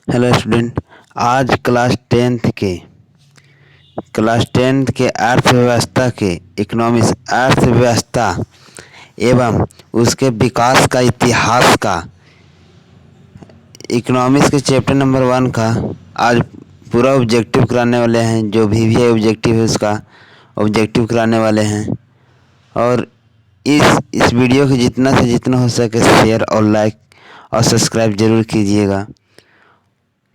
Hello student. आज class tenth के अर्थव्यवस्था के इकोनॉमिक्स अर्थव्यवस्था एवं उसके विकास का इतिहास का इकोनॉमिक्स के चैप्टर नंबर 1 का आज पूरा ऑब्जेक्टिव कराने वाले हैं। जो भी ऑब्जेक्टिव है उसका ऑब्जेक्टिव कराने वाले हैं। और इस वीडियो को जितना से जितना हो सके शेयर और लाइक और सब्सक्राइब ज़रूर कीजिएगा,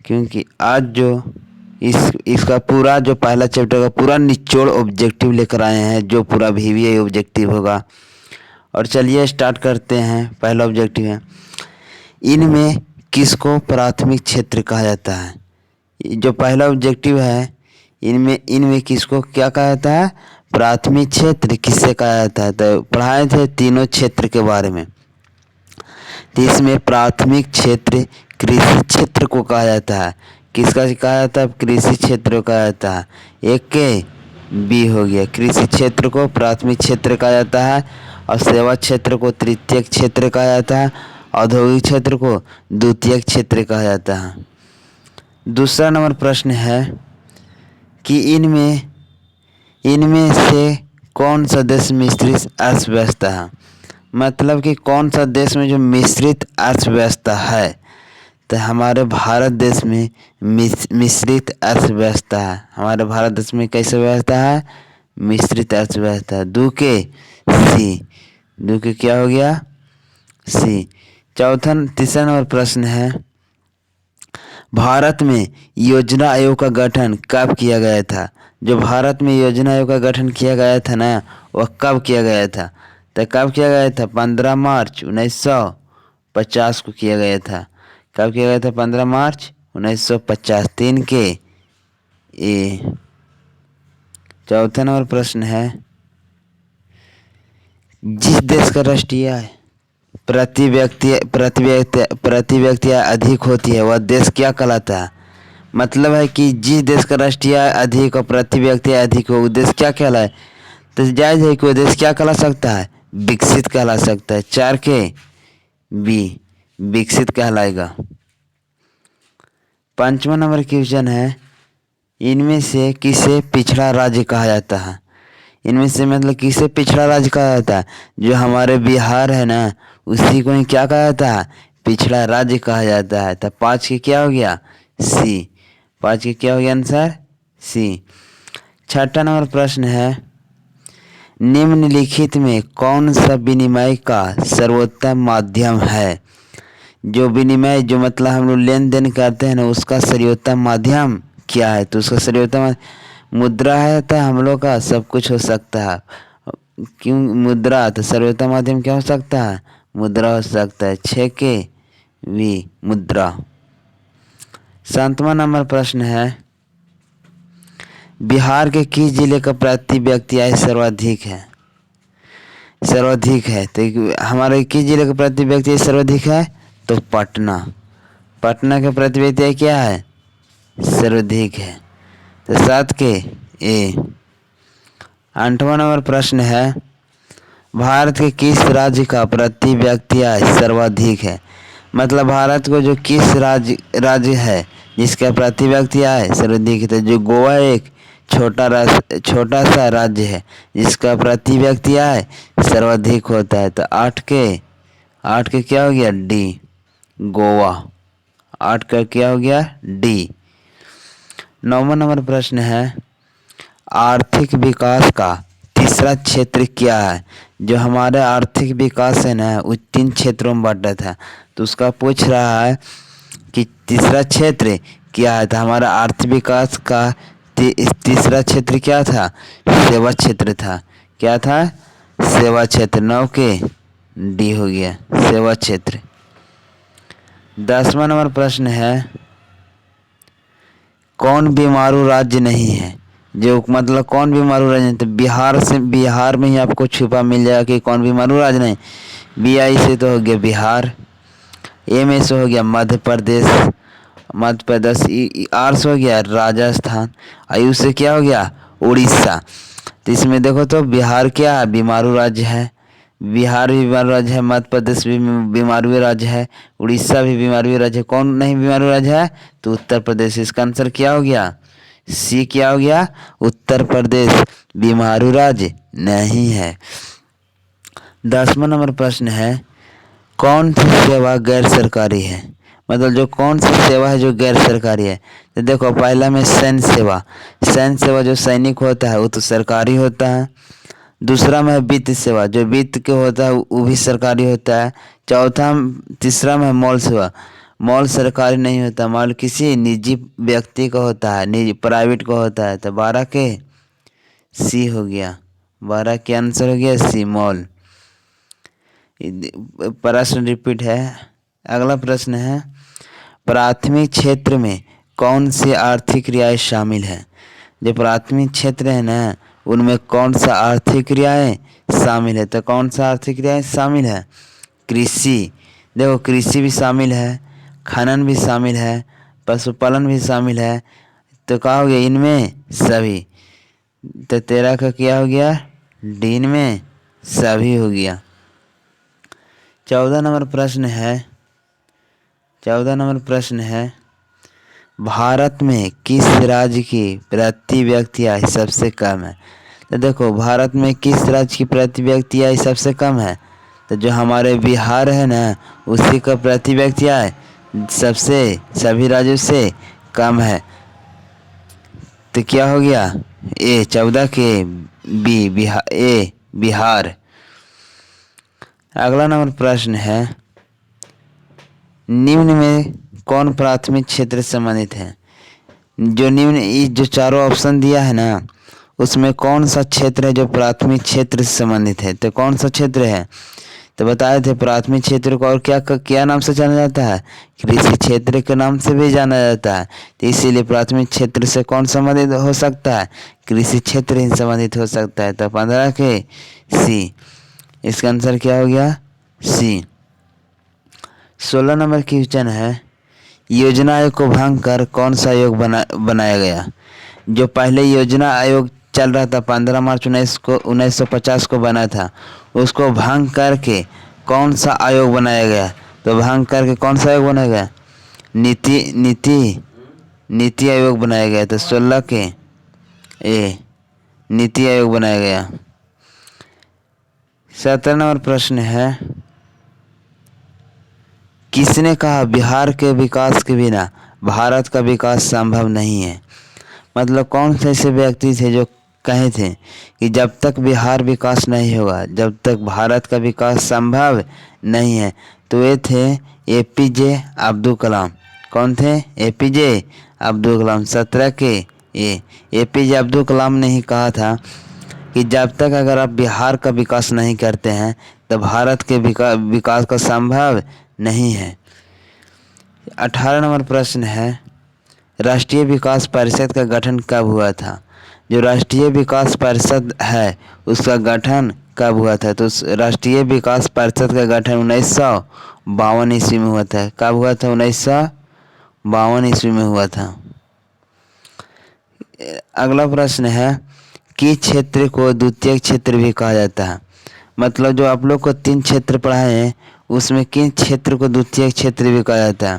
क्योंकि आज जो इसका पूरा जो पहला चैप्टर का पूरा निचोड़ ऑब्जेक्टिव लेकर आए हैं, जो पूरा VVI ऑब्जेक्टिव होगा। और चलिए स्टार्ट करते हैं। पहला ऑब्जेक्टिव है, इनमें किसको प्राथमिक क्षेत्र कहा जाता है। जो पहला ऑब्जेक्टिव है, इनमें किसको क्या कहा जाता है, प्राथमिक क्षेत्र किससे कहा जाता है। तो पढ़ाए थे तीनों क्षेत्र के बारे में। तो इसमें प्राथमिक क्षेत्र कृषि क्षेत्र को कहा जाता है। किसका कहा जाता है, कृषि क्षेत्र को कहा जाता है। एक के बी हो गया। कृषि क्षेत्र को प्राथमिक क्षेत्र कहा जाता है और सेवा क्षेत्र को तृतीयक क्षेत्र कहा जाता है। औद्योगिक क्षेत्र को द्वितीयक क्षेत्र कहा जाता है। दूसरा नंबर प्रश्न है कि इनमें से कौन सा देश मिश्रित अर्थव्यवस्था है। मतलब कि कौन सा देश में जो मिश्रित अर्थव्यवस्था है। तो हमारे भारत देश में मिश्रित अर्थव्यवस्था है। हमारे भारत देश में कैसे व्यवस्था है, मिश्रित अर्थव्यवस्था है। दो के क्या हो गया, सी। तीसरा नंबर प्रश्न है, भारत में योजना आयोग का गठन कब किया गया था। जो भारत में योजना आयोग का गठन किया गया था ना, वह कब किया गया था। तो कब किया गया था, 15 मार्च 1950 को किया गया था। कब किया गया था, 15 मार्च 1950। 3 के ए। चौथा नंबर प्रश्न है, जिस देश का राष्ट्रीय आय प्रति व्यक्ति अधिक होती है, वह देश क्या कहलाता है। मतलब है कि जिस देश का राष्ट्रीय आय अधिक और प्रति व्यक्ति अधिक हो, वो देश क्या कहलाए। तो जायज़ है कि वो देश क्या कहला सकता है, विकसित कहला सकता है। 4 के बी, विकसित कहलाएगा। 5वां नंबर क्वेश्चन है, इनमें से किसे पिछड़ा राज्य कहा जाता है। इनमें से मतलब किसे पिछड़ा राज्य कहा जाता है। जो हमारे बिहार है ना, उसी को ही क्या कहा जाता है, पिछड़ा राज्य कहा जाता है। तो 5 के क्या हो गया, सी। 5 के क्या हो गया आंसर, सी। 6वां नंबर प्रश्न है, निम्नलिखित में कौन सा विनिमय का सर्वोत्तम माध्यम है। जो विनिमय, जो मतलब हम लोग लेन देन करते हैं ना, उसका सर्वोत्तम माध्यम क्या है। तो उसका सर्वोत्तम मुद्रा है। तो हम लोग का सब कुछ हो सकता है, क्यों मुद्रा। तो सर्वोत्तम माध्यम क्या हो सकता है, मुद्रा हो सकता है। 6 के वी, मुद्रा। 7वां नंबर प्रश्न है, बिहार के किस जिले का प्रति व्यक्ति आय सर्वाधिक है। तो हमारे किस जिले का प्रति व्यक्ति आय सर्वाधिक है, तो पटना के प्रति व्यक्ति आय क्या है, सर्वाधिक है। तो 7 के ए। 8वां नंबर प्रश्न है, भारत के किस राज्य का प्रति व्यक्ति आय सर्वाधिक है। मतलब भारत को जो किस राज्य है जिसका प्रति व्यक्ति आय सर्वाधिक है। तो जो गोवा एक छोटा सा राज्य है जिसका प्रति व्यक्ति आय सर्वाधिक होता है। तो 8 के क्या हो गया, डी, गोवा। 8 का क्या हो गया, डी। 9वां नंबर प्रश्न है, आर्थिक विकास का तीसरा क्षेत्र क्या है। जो हमारा आर्थिक विकास है ना, वो 3 क्षेत्रों में बांटा था। तो उसका पूछ रहा है कि तीसरा क्षेत्र क्या है। तो हमारा आर्थिक विकास का तीसरा क्षेत्र क्या था, सेवा क्षेत्र था। क्या था, सेवा क्षेत्र। 9 के डी हो गया, सेवा क्षेत्र। 10वां नंबर प्रश्न है, कौन बीमारू राज्य नहीं है। जो मतलब कौन बीमारू राज्य नहीं। तो बिहार में ही आपको छुपा मिल जाएगा कि कौन बीमारू राज्य नहीं। BI से तो हो गया बिहार। A में से हो गया मध्य प्रदेश। R से हो गया राजस्थान। U से क्या हो गया, उड़ीसा। तो इसमें देखो तो बिहार क्या है, बीमारू राज्य है। बिहार भी बीमारू राज्य है, मध्य प्रदेश भी बीमारू राज्य है, उड़ीसा भी बीमारू राज्य है। कौन नहीं बीमारू राज्य है? तो उत्तर प्रदेश। इसका आंसर क्या हो गया? सी क्या हो गया? उत्तर प्रदेश बीमारू राज्य नहीं है। 10वां नंबर प्रश्न है, कौन सी सेवा गैर सरकारी है? मतलब जो कौन सी सेवा है जो गैर सरकारी है? तो देखो, पहला में सैन्य सेवा। सैन्य सेवा जो सैनिक होता है वो तो सरकारी होता है। दूसरा में है वित्त सेवा, जो वित्त के होता है वो भी सरकारी होता है। तीसरा में है मॉल सेवा। मॉल सरकारी नहीं होता, मॉल किसी निजी व्यक्ति का होता है, निजी प्राइवेट का होता है। तो 12 के सी हो गया, 12 के आंसर हो गया सी, मॉल। प्रश्न रिपीट है। अगला प्रश्न है, प्राथमिक क्षेत्र में कौन सी आर्थिक क्रियाएं शामिल है? जो प्राथमिक क्षेत्र है ना, उनमें कौन सा आर्थिक क्रियाएं शामिल है? तो कौन सा आर्थिक क्रियाएं शामिल है? कृषि। देखो, कृषि भी शामिल है, खनन भी शामिल है, पशुपालन भी शामिल है। तो क्या हो गया? इनमें सभी। तो 13 का क्या हो गया? डी में सभी हो गया। 14 नंबर प्रश्न है, 14 नंबर प्रश्न है, भारत में किस राज्य की प्रति व्यक्ति आय सबसे कम है? तो देखो, भारत में किस राज्य की प्रति व्यक्ति आय सबसे कम है? तो जो हमारे बिहार है ना, उसी का प्रति व्यक्ति आय सबसे सभी राज्यों से कम है। तो क्या हो गया? ए 14 के बी बिहार। अगला नंबर प्रश्न है, निम्न में कौन प्राथमिक क्षेत्र से संबंधित है? जो चारों ऑप्शन दिया है ना, उसमें कौन सा क्षेत्र है जो प्राथमिक क्षेत्र से संबंधित है? तो कौन सा क्षेत्र है? तो बताए थे प्राथमिक क्षेत्र को और क्या नाम से जाना जाता है? कृषि क्षेत्र के नाम से भी जाना जाता है। तो इसीलिए प्राथमिक क्षेत्र से कौन संबंधित हो सकता है? कृषि क्षेत्र ही संबंधित हो सकता है। तो 15 के सी। इसका आंसर क्या हो गया? सी। 16 नंबर क्वेश्चन है, योजना आयोग को भंग कर कौन सा आयोग बनाया गया? जो पहले योजना आयोग चल रहा था 15 मार्च 1950 को बना था, उसको भंग करके कौन सा आयोग बनाया गया? तो भंग करके कौन सा आयोग बनाया गया? नीति आयोग बनाया गया। तो 16 के ए नीति आयोग बनाया गया। 17 नंबर प्रश्न है, किसने कहा बिहार के विकास के बिना भारत का विकास संभव नहीं है? मतलब कौन से ऐसे व्यक्ति थे जो कहे थे कि जब तक बिहार विकास नहीं होगा, जब तक भारत का विकास संभव नहीं है? तो ये थे APJ अब्दुल कलाम। कौन थे? APJ अब्दुल कलाम। 17 के APJ अब्दुल कलाम ने ही कहा था कि जब तक अगर आप बिहार का विकास नहीं करते हैं तो भारत के विकास का संभव नहीं है। 18 नंबर प्रश्न है, राष्ट्रीय विकास परिषद का गठन कब हुआ था? जो राष्ट्रीय विकास परिषद है उसका गठन कब हुआ था? तो राष्ट्रीय विकास परिषद का गठन 1952 ईस्वी में हुआ था। कब हुआ था? 1952 ईस्वी में हुआ था। अगला प्रश्न है, किस क्षेत्र को द्वितीय क्षेत्र भी कहा जाता है? मतलब जो आप लोग को 3 क्षेत्र पढ़ाए हैं उसमें किस क्षेत्र को द्वितीय क्षेत्र भी कहा जाता है?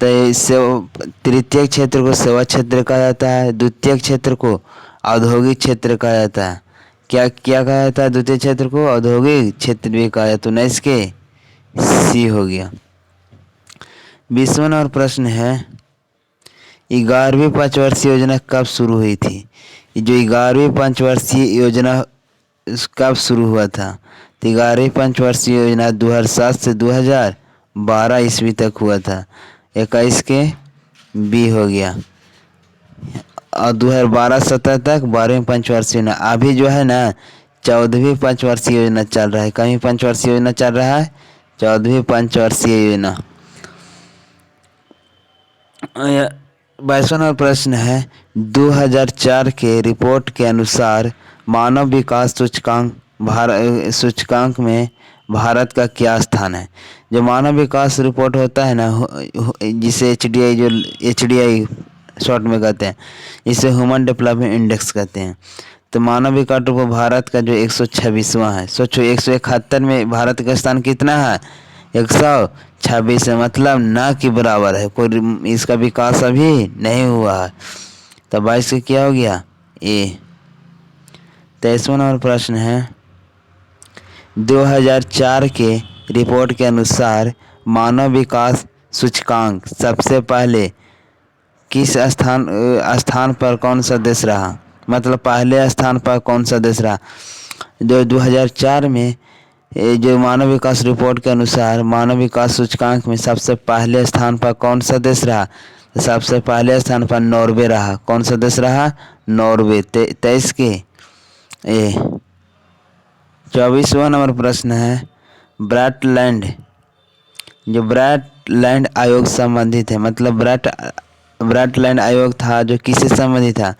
तो तृतीय क्षेत्र को सेवा क्षेत्र कहा जाता है, द्वितीय क्षेत्र को औद्योगिक क्षेत्र कहा जाता है। क्या कहा जाता है? द्वितीय क्षेत्र को औद्योगिक क्षेत्र भी कहा जाता है। 19 के सी हो गया। 20वां नंबर प्रश्न है, 11वीं पंचवर्षीय योजना कब शुरू हुई थी? जो 11वीं पंचवर्षीय योजना कब शुरू हुआ था? तो 11वीं पंचवर्षीय योजना 2007 से 2012 ईस्वी तक हुआ था। 21 के बी हो गया। और 2012-17 तक 12वीं पंचवर्षीय योजना। अभी जो है ना 14वीं पंचवर्षीय योजना चल रहा है। कौन पंचवर्षीय योजना चल रहा है? 14वीं पंचवर्षीय योजना। 22वां नंबर प्रश्न है, 2004 के रिपोर्ट के अनुसार मानव विकास सूचकांक में भारत का क्या स्थान है? जो मानव विकास रिपोर्ट होता है ना, जिसे HDI शॉर्ट में कहते हैं, इसे ह्यूमन डेवलपमेंट इंडेक्स कहते हैं। तो मानव विकास रिपोर्ट भारत का जो 126वां है। सोचो 171 में भारत का स्थान कितना है, 126 है, मतलब न के बराबर है, कोई इसका विकास अभी नहीं हुआ है। तो 22 का क्या हो गया, ए। 23वां नंबर प्रश्न है, 2004 के रिपोर्ट के अनुसार मानव विकास सूचकांक सबसे पहले किस स्थान पर कौन सा देश रहा, मतलब पहले स्थान पर कौन सा देश रहा। जो 2004 में जो मानव विकास रिपोर्ट के अनुसार मानव विकास सूचकांक में सबसे पहले स्थान पर कौन सा देश रहा, सबसे पहले स्थान पर नॉर्वे रहा। कौन सा देश रहा, नॉर्वे। 23 के ए। 24वां नंबर प्रश्न है, ब्राटलैंड, जो ब्राटलैंड आयोग संबंधित है, मतलब ब्राटलैंड आयोग था जो किससे संबंधित था,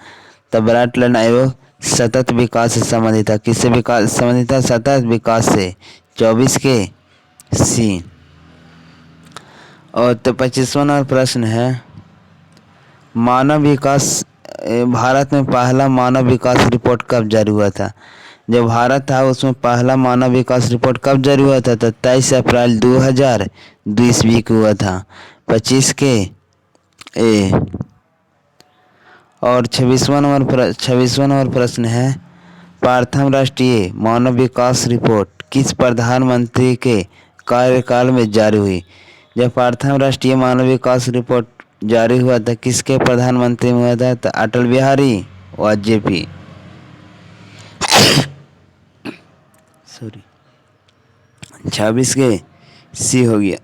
तो ब्राटलैंड आयोग सतत विकास से संबंधित था। किससे विकास संबंधित था, सतत विकास से। 24 के सी। और तो 25वां नंबर प्रश्न है, मानव विकास भारत में पहला मानव विकास रिपोर्ट कब जारी हुआ था। जो भारत था उसमें पहला मानव विकास रिपोर्ट कब जारी हुआ था, तो 23 अप्रैल 2002 ईस्वी को हुआ था। 25 के ए। और 26वां नंबर प्रश्न है, प्रथम राष्ट्रीय मानव विकास रिपोर्ट किस प्रधानमंत्री के कार्यकाल में जारी हुई। जब प्रथम राष्ट्रीय मानव विकास रिपोर्ट जारी हुआ था किसके प्रधानमंत्री में हुआ था, तो अटल बिहारी वाजपेयी। सॉरी 26 के सी हो गया।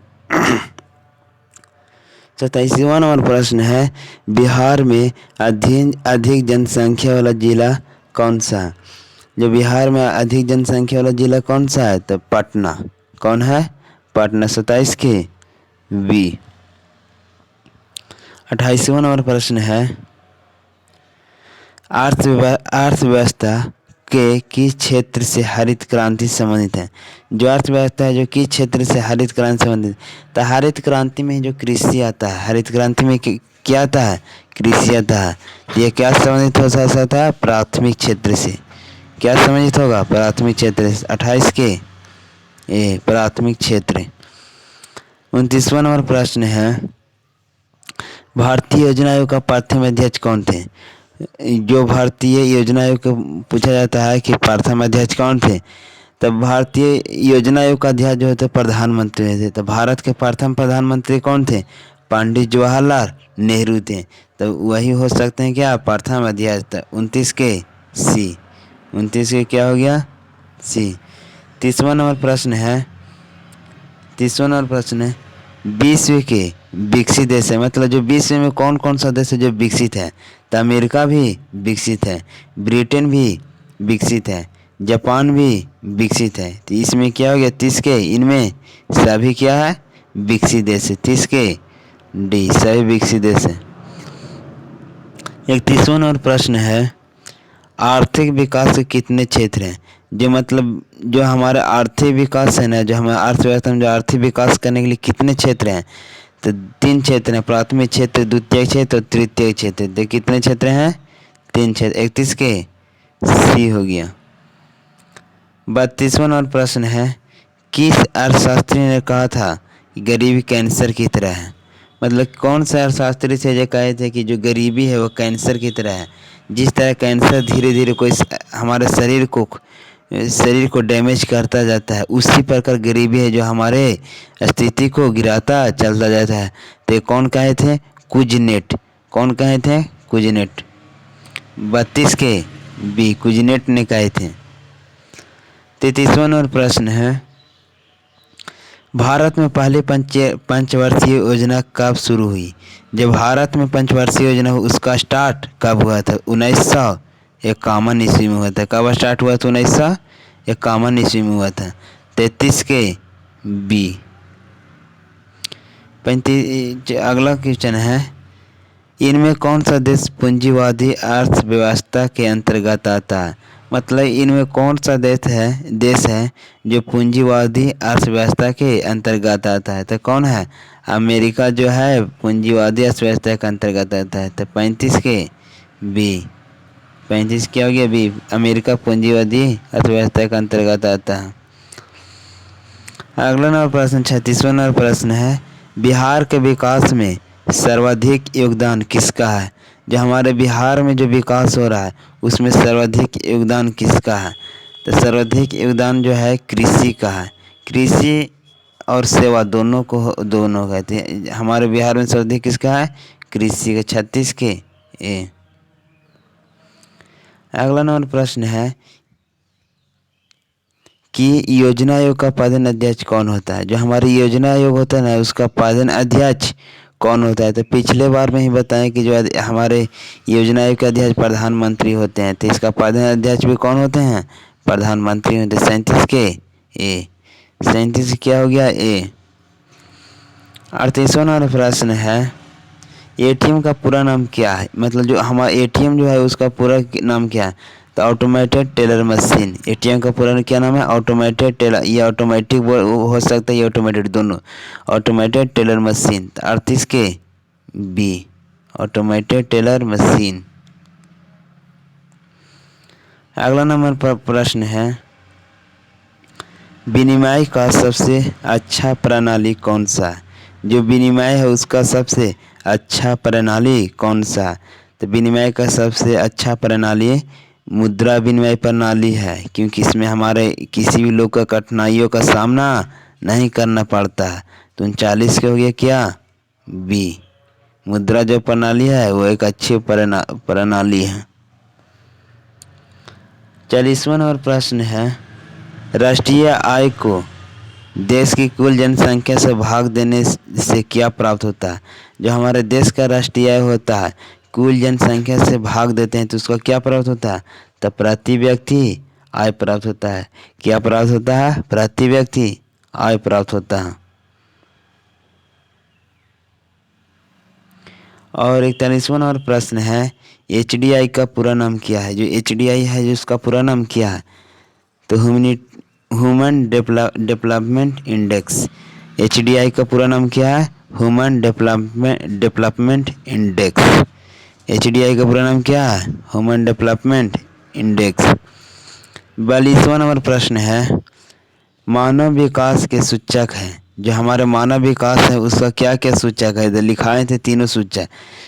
27वां नंबर प्रश्न है, बिहार में अधिक जनसंख्या वाला जिला कौन सा है। जो बिहार में अधिक जनसंख्या वाला जिला कौन सा है, तो पटना। कौन है, पटना। 27 के बी। 28वां नंबर प्रश्न है, अर्थव्यवस्था के किस क्षेत्र से हरित क्रांति संबंधित है। जो अर्थव्यवस्था है जो किस क्षेत्र से हरित क्रांति संबंधित, तो हरित क्रांति में जो कृषि आता है, हरित क्रांति में क्या आता है, कृषि आता है। ये क्या संबंधित हो सकता है, प्राथमिक क्षेत्र से। क्या संबंधित होगा, प्राथमिक क्षेत्र से। 28 के ए, प्राथमिक क्षेत्र। 29वां नंबर प्रश्न है, भारतीय योजना आयोग का प्रथम अध्यक्ष कौन थे। जो भारतीय योजना आयोग को पूछा जाता है कि प्रथम अध्यक्ष कौन थे, तब भारतीय योजना आयोग का अध्यक्ष जो थे प्रधानमंत्री थे। तो भारत के प्रथम प्रधानमंत्री कौन थे, पंडित जवाहरलाल नेहरू थे। तो वही हो सकते हैं क्या, प्रथम अध्यक्ष। 29 के सी। 29 के क्या हो गया, सी। 30वां नंबर प्रश्न है, विश्व के विकसित देश है, मतलब जो विश्व में कौन कौन सा देश है जो विकसित है। तो अमेरिका भी विकसित है, ब्रिटेन भी विकसित है, जापान भी विकसित है। तो इसमें क्या हो गया, 30 के, इनमें सभी क्या है, विकसित देश है। 30 के डी, सभी विकसित देश है। 31वां नंबर प्रश्न है, आर्थिक विकास के कितने क्षेत्र हैं। जो मतलब जो हमारा आर्थिक विकास है ना, जो हमारे अर्थव्यवस्था में जो आर्थिक विकास करने के लिए कितने क्षेत्र हैं, तो 3 क्षेत्र हैं, प्राथमिक क्षेत्र, द्वितीय क्षेत्र और तृतीय क्षेत्र। तो कितने क्षेत्र हैं, 3 क्षेत्र। 31 के सी हो गया। 32वां नंबर प्रश्न है, किस अर्थशास्त्री ने कहा था कि गरीबी कैंसर की तरह है। मतलब कौन सा अर्थशास्त्री थे जो कहे थे कि जो गरीबी है वो कैंसर की तरह है। जिस तरह कैंसर धीरे धीरे कोई हमारे शरीर को डैमेज करता जाता है, उसी प्रकार गरीबी है जो हमारे स्थिति को गिराता चलता जाता है। तो कौन कहे थे, कुजनेट। कौन कहे थे, कुजनेट। 32 के बी, कुजनेट ने कहे थे। 33वां नंबर प्रश्न है, भारत में पहले पंचवर्षीय योजना कब शुरू हुई। जब भारत में पंचवर्षीय योजना उसका स्टार्ट कब हुआ था, 1951 ईस्वी में हुआ था। कब स्टार्ट हुआ था, 1951 ईस्वी में हुआ था। 33 के बी। 35 अगला क्वेश्चन है, इनमें कौन सा देश पूंजीवादी अर्थव्यवस्था के अंतर्गत आता है। मतलब इनमें कौन सा देश है जो पूंजीवादी अर्थव्यवस्था के अंतर्गत आता है। तो कौन है, अमेरिका जो है पूंजीवादी अर्थव्यवस्था के अंतर्गत आता है। तो 35 के बी। 35 क्या हो गया बी, अमेरिका पूंजीवादी अर्थव्यवस्था के अंतर्गत आता है। अगला नंबर प्रश्न 36वां नंबर प्रश्न है, बिहार के विकास में सर्वाधिक योगदान किसका है? जो हमारे बिहार में जो विकास हो रहा है उसमें सर्वाधिक योगदान किसका है? तो सर्वाधिक योगदान जो है कृषि का है। कृषि और सेवा दोनों कहते हैं। हमारे बिहार में सर्वाधिक किसका है? कृषि का। 36 के ए। अगला नंबर प्रश्न है कि योजना आयोग का पालन अध्यक्ष कौन होता है? जो हमारी योजना आयोग होता है ना उसका पालन अध्यक्ष कौन होता है? तो पिछले बार में ही बताएं कि जो हमारे योजना आयोग के अध्यक्ष प्रधानमंत्री होते हैं, तो इसका पालन अध्यक्ष भी कौन होते हैं? प्रधानमंत्री होते हैं। 37 के ए। 37 क्या हो गया? ए। 38वां नंबर प्रश्न है, एटीएम का पूरा नाम क्या है? मतलब जो हमारा एटीएम जो है उसका पूरा नाम क्या है? तो ऑटोमेटेड टेलर मशीन। एटीएम का पूरा क्या नाम है? Automated teller. ये ऑटोमेटिक हो सकता है, ये ऑटोमेटेड, दोनों। Automated teller machine. 38 के बी, ऑटोमेटेड टेलर मशीन। अगला नंबर पर प्रश्न है, विनिमय का सबसे अच्छा प्रणाली कौन सा है? जो विनिमय है उसका सबसे अच्छा प्रणाली कौन सा? तो विनिमय का सबसे अच्छा प्रणाली मुद्रा विनिमय प्रणाली है, क्योंकि इसमें हमारे किसी भी लोग का कठिनाइयों का सामना नहीं करना पड़ता है। तो 39 के हो गया क्या? बी। मुद्रा जो प्रणाली है वो एक अच्छी प्रणाली है। 40वां नंबर प्रश्न है, राष्ट्रीय आय को देश की कुल जनसंख्या से भाग देने से क्या प्राप्त होता है? जो हमारे देश का राष्ट्रीय आय होता है कुल जनसंख्या से भाग देते हैं तो उसका क्या प्राप्त होता है? तो प्रति व्यक्ति आय प्राप्त होता है। क्या प्राप्त होता है? प्रति व्यक्ति आय प्राप्त होता है। और 41वां नंबर प्रश्न है, एचडीआई का पूरा नाम क्या है? जो एचडीआई है जो उसका पूरा नाम क्या है? तो ह्यूमन डेवलपमेंट इंडेक्स। एचडीआई का पूरा नाम क्या है? Human development index. एचडीआई का पूरा नाम क्या है? Human development index. 42वां नंबर प्रश्न है, मानव विकास के सूचक है। जो हमारे मानव विकास है उसका क्या क्या सूचक है? तो लिखाए थे तीनों सूचक।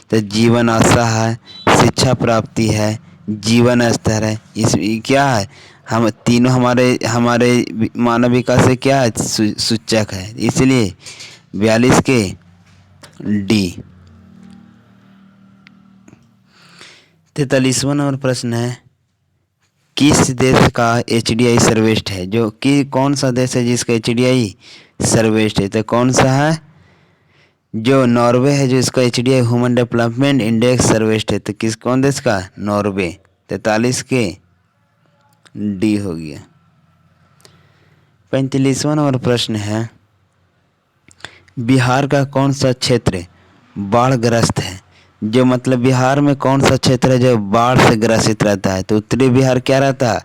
तो जीवन आशा है, शिक्षा प्राप्ति है, जीवन स्तर है। इस क्या है? हम तीनों हमारे मानव विकास से क्या है? सूचक है। इसलिए 42 के डी। 43वां नंबर प्रश्न है, किस देश का एचडीआई सर्वश्रेष्ठ है? जो कि कौन सा देश है जिसका एचडीआई सर्वश्रेष्ठ है? तो कौन सा है? जो नॉर्वे है, जो इसका एचडीआई ह्यूमन डेवलपमेंट इंडेक्स सर्वश्रेष्ठ है। तो कौन देश का? नॉर्वे। 43 के डी हो गया। 45वां नंबर प्रश्न है, बिहार का कौन सा क्षेत्र बाढ़ ग्रस्त है? जो मतलब बिहार में कौन सा क्षेत्र है जो बाढ़ से ग्रसित रहता है? तो उत्तरी बिहार क्या रहता है?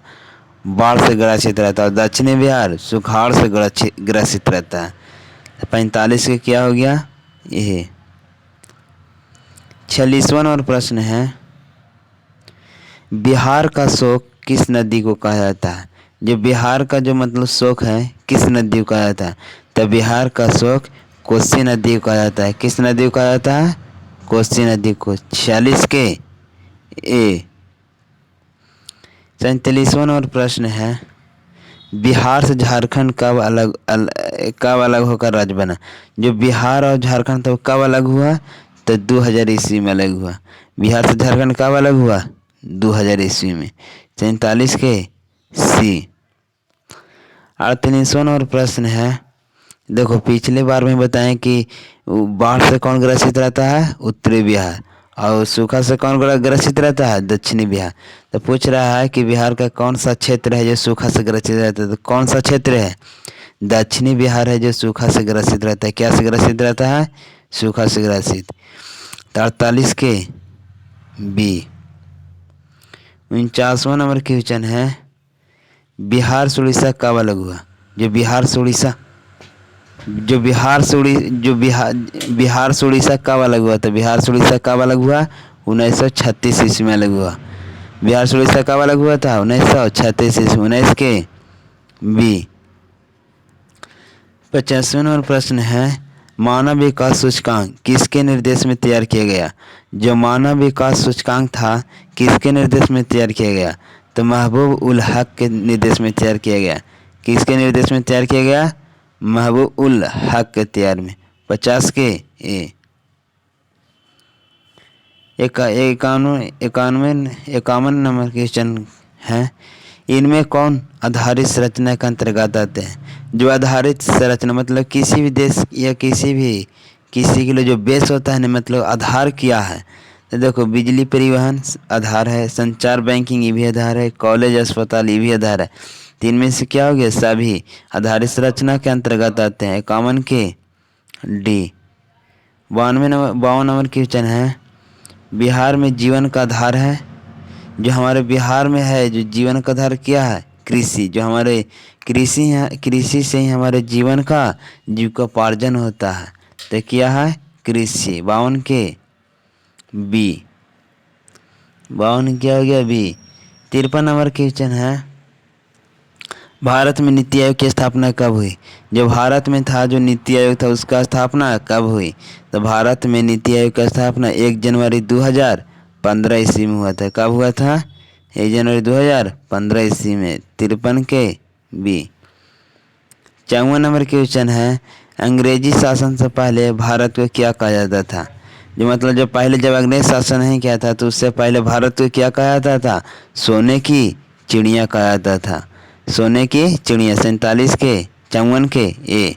बाढ़ से ग्रसित रहता है। और दक्षिणी बिहार सुखाड़ से ग्रसित रहता है। 45 के क्या हो गया? ये 46वां नंबर प्रश्न है, बिहार का शोक किस नदी को कहा जाता है? जो बिहार का जो मतलब शोक है किस नदी को कहा जाता है? तो बिहार का शोक कोसी नदी को कहा जाता है। किस नदी को कहा जाता है? कोसी नदी को। 46 के ए। 47वां नंबर प्रश्न है, बिहार से झारखंड कब अलग होकर राज्य बना? जो बिहार और झारखंड तो कब अलग हुआ? तो 2000 ईस्वी में अलग हुआ। बिहार से झारखंड कब अलग हुआ? 2000 ईस्वी में। 47 के सी। 48वां नंबर प्रश्न है, देखो पिछले बार में बताएं कि बाढ़ से कौन ग्रसित रहता है? उत्तरी बिहार। और सूखा से कौन ग्रसित रहता है? दक्षिणी बिहार। तो पूछ रहा है कि बिहार का कौन सा क्षेत्र है जो सूखा से ग्रसित रहता है? तो कौन सा क्षेत्र है? दक्षिणी बिहार है जो सूखा से ग्रसित रहता है। क्या से ग्रसित रहता है? सूखा से ग्रसित। 48 के बी। 49वां नंबर क्वेश्चन है, बिहार से उड़ीसा कब अलग हुआ? जो बिहार से उड़ीसा कब अलग हुआ? तो बिहार से उड़ीसा कब अलग हुआ? 1936 ईस्वी में अलग हुआ। बिहार से उड़ीसा कब अलग हुआ था? 1936 ईस्वी। 19 के बी। 50वां नंबर प्रश्न है, मानव विकास सूचकांक किसके निर्देश में तैयार किया गया? जो मानव विकास सूचकांक था किसके निर्देश में तैयार किया गया? तो महबूब उल हक के निर्देश में तैयार किया गया। किसके निर्देश में तैयार किया गया? महबूब उल हक के तैयार में। 50 के ए। 51 नंबर क्वेश्चन है, इनमें कौन आधारित संरचना के अंतर्गत आते हैं? जो आधारित संरचना मतलब किसी भी देश या किसी के लिए जो बेस होता है ना, मतलब आधार क्या है? तो देखो, बिजली परिवहन आधार है, संचार बैंकिंग ये भी आधार है, कॉलेज अस्पताल ये भी आधार है। तो इनमें से क्या हो गया? सभी आधारित संरचना के अंतर्गत आते हैं। 51 के डी। 52 नंबर क्वेश्चन है, बिहार में जीवन का आधार है। जो हमारे बिहार में है जो जीवन का आधार क्या है? कृषि। जो हमारे कृषि से ही हमारे जीवन का जीविकोपार्जन होता है। तो क्या है? कृषि। 52 के बी। 52 क्या हो गया? बी। 53 नंबर क्वेश्चन है, भारत में नीति आयोग की स्थापना कब हुई? जो भारत में था जो नीति आयोग था उसका स्थापना कब हुई? तो भारत में नीति आयोग का स्थापना 1 जनवरी 2015 ईस्वी में हुआ था। कब हुआ था? 1 जनवरी 2015 ईस्वी में। 53 के बी। 54 नंबर क्वेश्चन है, अंग्रेजी शासन से पहले भारत को क्या कहा जाता था? जो मतलब जब अंग्रेज शासन नहीं किया था तो उससे पहले भारत को क्या कहा जाता था? सोने की चिड़िया कहा जाता था। सोने की चिड़िया। 47 के 54 के ए।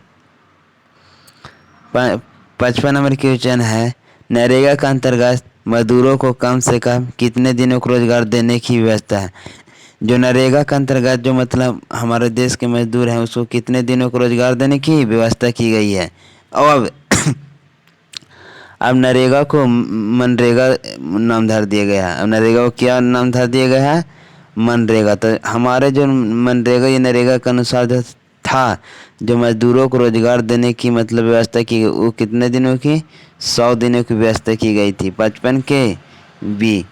55 नंबर क्वेश्चन है, नरेगा के अंतर्गत मजदूरों को कम से कम कितने दिनों को रोजगार देने की व्यवस्था है? जो नरेगा के अंतर्गत जो मतलब हमारे देश के मजदूर हैं उसको कितने दिनों को रोजगार देने की व्यवस्था की गई है। और अब नरेगा को मनरेगा नाम धर दिया गया है। अब नरेगा को क्या नाम धर दिया गया है? मनरेगा। तो हमारे जो मनरेगा या नरेगा के अनुसार जो था जो मजदूरों को रोजगार देने की मतलब व्यवस्था की गई वो कितने दिनों की? 100 दिनों की व्यवस्था की गई थी। 55 के बी।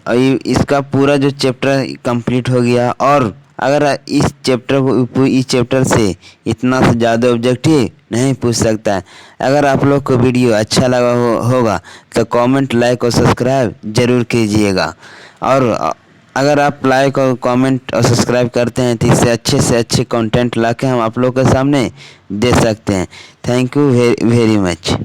और इसका पूरा जो चैप्टर कंप्लीट हो गया। और अगर इस चैप्टर से इतना से ज़्यादा ऑब्जेक्टिव नहीं पूछ सकता है। अगर आप लोग को वीडियो अच्छा लगा होगा तो कमेंट, लाइक और सब्सक्राइब जरूर कीजिएगा। और अगर आप लाइक और कमेंट और सब्सक्राइब करते हैं तो इससे अच्छे कंटेंट ला के हम आप लोग के सामने दे सकते हैं। Thank you very much.